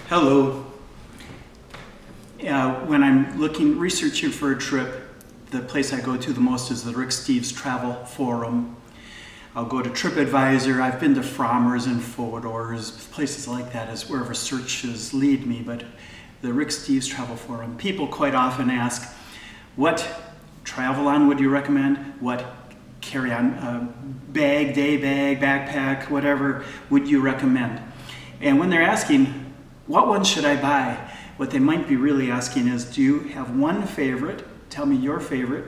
Hello. When I'm researching for a trip, the place I go to the most is the Rick Steves Travel Forum. I'll go to TripAdvisor. I've been to Frommer's and Fodor's, places like that is wherever searches lead me, but the Rick Steves Travel Forum. People quite often ask, what Travelon would you recommend? What carry-on bag, day bag, backpack, whatever would you recommend? And when they're asking, what one should I buy? What they might be really asking is, do you have one favorite? Tell me your favorite.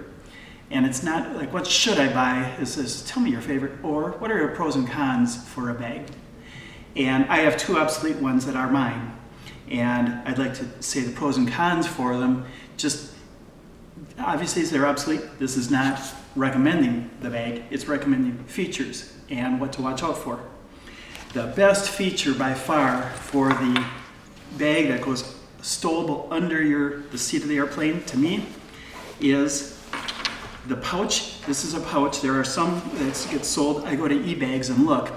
And it's not like, what should I buy? It says, tell me your favorite, or what are your pros and cons for a bag? And I have two obsolete ones that are mine. And I'd like to say the pros and cons for them. Just, obviously, they're obsolete. This is not recommending the bag. It's recommending features and what to watch out for. The best feature by far for the bag that goes stowable under the seat of the airplane, to me, is the pouch. This is a pouch. There are some that get sold. I go to ebags and look,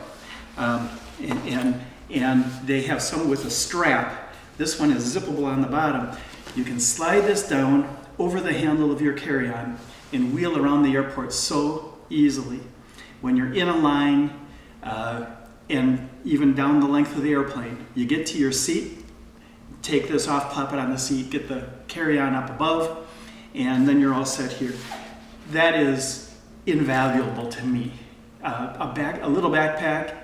and they have some with a strap. This one is zippable on the bottom. You can slide this down over the handle of your carry-on and wheel around the airport so easily. When you're in a line, and even down the length of the airplane, you get to your seat, take this off, plop it on the seat, get the carry-on up above, and then you're all set here. That is invaluable to me. A little backpack,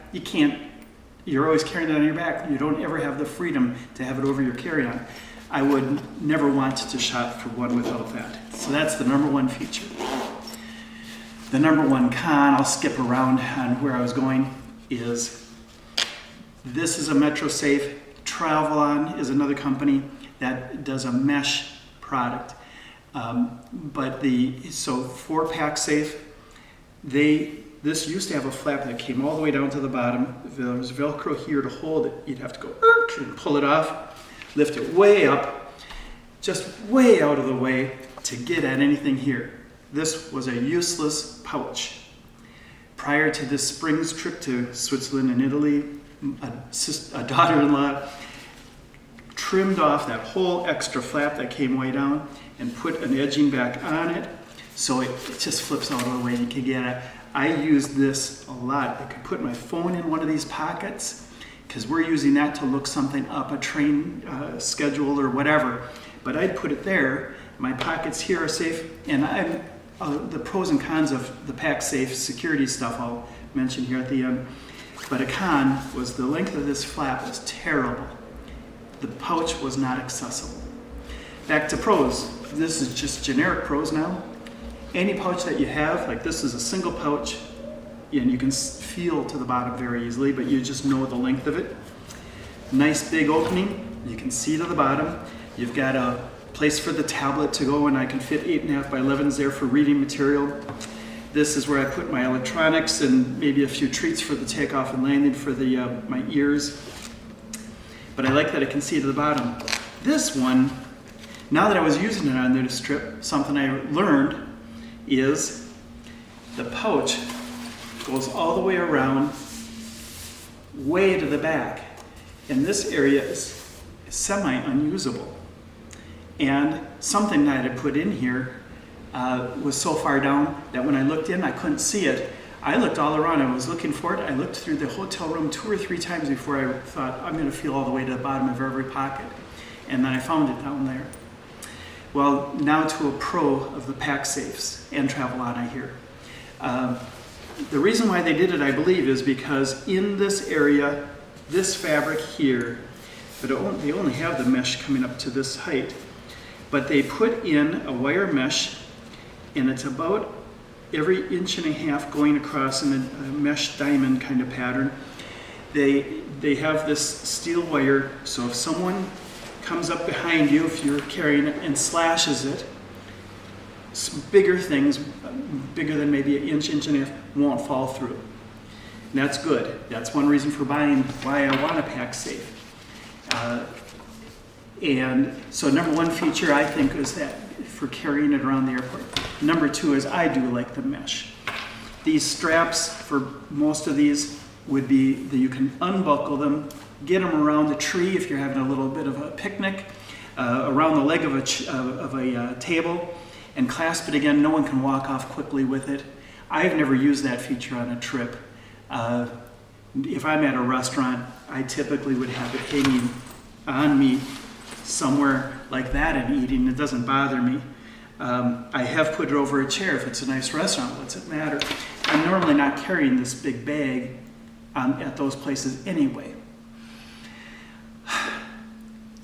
you're always carrying it on your back. You don't ever have the freedom to have it over your carry-on. I would never want to shop for one without that. So that's the number one feature. The number one con, I'll skip around on where I was going, is this is a Metrosafe. Travelon is another company that does a mesh product. So for PacSafe, this used to have a flap that came all the way down to the bottom. There was Velcro here to hold it. You'd have to go and pull it off, lift it way up, just way out of the way to get at anything here. This was a useless pouch. Prior to this spring's trip to Switzerland and Italy, a daughter-in-law trimmed off that whole extra flap that came way down and put an edging back on it, so it just flips out of the way. You can get it. I use this a lot. I could put my phone in one of these pockets because we're using that to look something up, a train schedule or whatever. But I'd put it there. My pockets here are safe, and the pros and cons of the PacSafe security stuff I'll mention here at the end. But a con was the length of this flap was terrible. The pouch was not accessible. Back to pros. This is just generic pros now. Any pouch that you have, like this is a single pouch, and you can feel to the bottom very easily, but you just know the length of it. Nice big opening. You can see to the bottom. You've got a place for the tablet to go, and I can fit 8.5 by 11s there for reading material. This is where I put my electronics and maybe a few treats for the takeoff and landing for my ears. But I like that I can see to the bottom. This one, now that I was using it on this trip, something I learned is the pouch goes all the way around, way to the back. And this area is semi-unusable. And something that I had put in here was so far down that when I looked in, I couldn't see it. I looked all around. I was looking for it. I looked through the hotel room 2 or 3 times before I thought, I'm going to feel all the way to the bottom of every pocket. And then I found it down there. Well, now to a pro of the PacSafes and Travelon, I hear. The reason why they did it, I believe, is because in this area, this fabric here, but they only have the mesh coming up to this height, but they put in a wire mesh, and it's about every 1.5 inches going across in a mesh diamond kind of pattern. They have this steel wire, so if someone comes up behind you, if you're carrying it, and slashes it, bigger things, bigger than maybe 1 inch, 1.5 inches, won't fall through. And that's good. That's one reason for buying why I want a PacSafe. And so number one feature, I think, is that for carrying it around the airport. Number two is I do like the mesh. These straps for most of these would be that you can unbuckle them get them around the tree if you're having a little bit of a picnic, around the leg of a table, and clasp it again. No one can walk off quickly with it. I've never used that feature on a trip. If I'm at a restaurant, I typically would have it hanging on me somewhere like that and eating. It doesn't bother me. I have put it over a chair if it's a nice restaurant. What's it matter? I'm normally not carrying this big bag at those places anyway.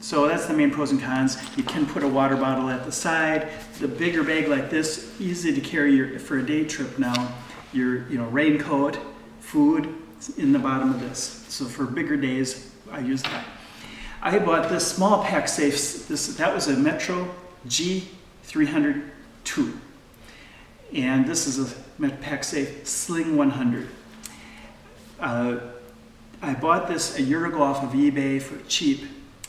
So that's the main pros and cons. You can put a water bottle at the side. The bigger bag like this, easy to carry for a day trip now. Your raincoat, food in the bottom of this. So for bigger days, I use that. I bought this small PacSafe. That was a Metro G300ii. And this is a PacSafe Sling 100. I bought this a year ago off of eBay for cheap.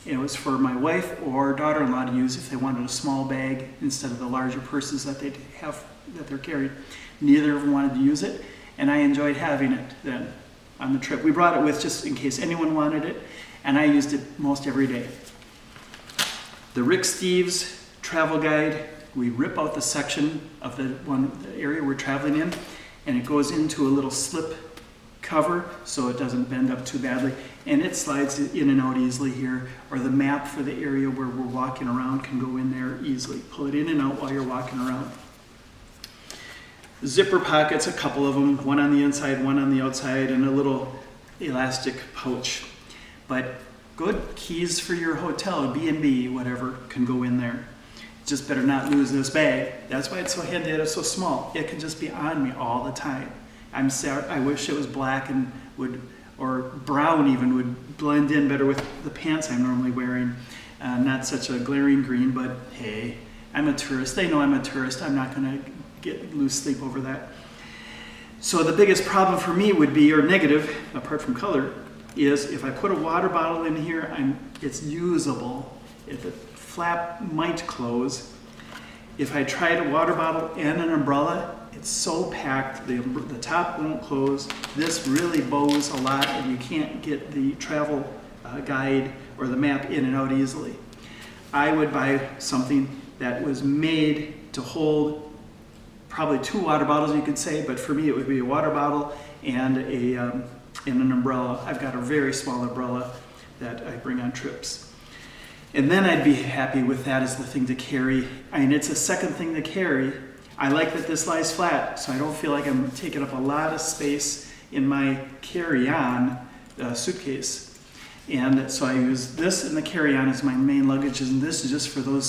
It was for my wife or daughter-in-law to use if they wanted a small bag instead of the larger purses that they're carrying. Neither of them wanted to use it, and I enjoyed having it then on the trip. We brought it with just in case anyone wanted it, and I used it most every day. The Rick Steves travel guide, we rip out the section of the area we're traveling in, and it goes into a little slip cover so it doesn't bend up too badly, and it slides in and out easily here, or the map for the area where we're walking around can go in there easily. Pull it in and out while you're walking around. Zipper pockets, a couple of them, one on the inside, one on the outside, and a little elastic pouch. But good keys for your hotel, B&B, whatever, can go in there. Just better not lose this bag. That's why it's so handy that it's so small. It can just be on me all the time. I'm sorry, I wish it was black and or brown even, would blend in better with the pants I'm normally wearing. Not such a glaring green, but hey, I'm a tourist. They know I'm a tourist. I'm not gonna lose sleep over that. So the biggest problem for me would be, or negative, apart from color, is if I put a water bottle in here, it's usable. If the flap might close. If I tried a water bottle and an umbrella, it's so packed, the top won't close. This really bows a lot, and you can't get the travel guide or the map in and out easily. I would buy something that was made to hold probably 2 water bottles, you could say, but for me it would be a water bottle and an umbrella. I've got a very small umbrella that I bring on trips. And then I'd be happy with that as the thing to carry. I mean, it's a second thing to carry. I like that this lies flat, so I don't feel like I'm taking up a lot of space in my carry-on suitcase. And so I use this in the carry-on as my main luggage, and this is just for the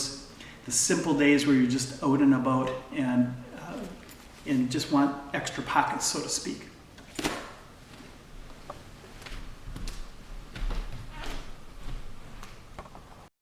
simple days where you're just out and about and just want extra pockets, so to speak.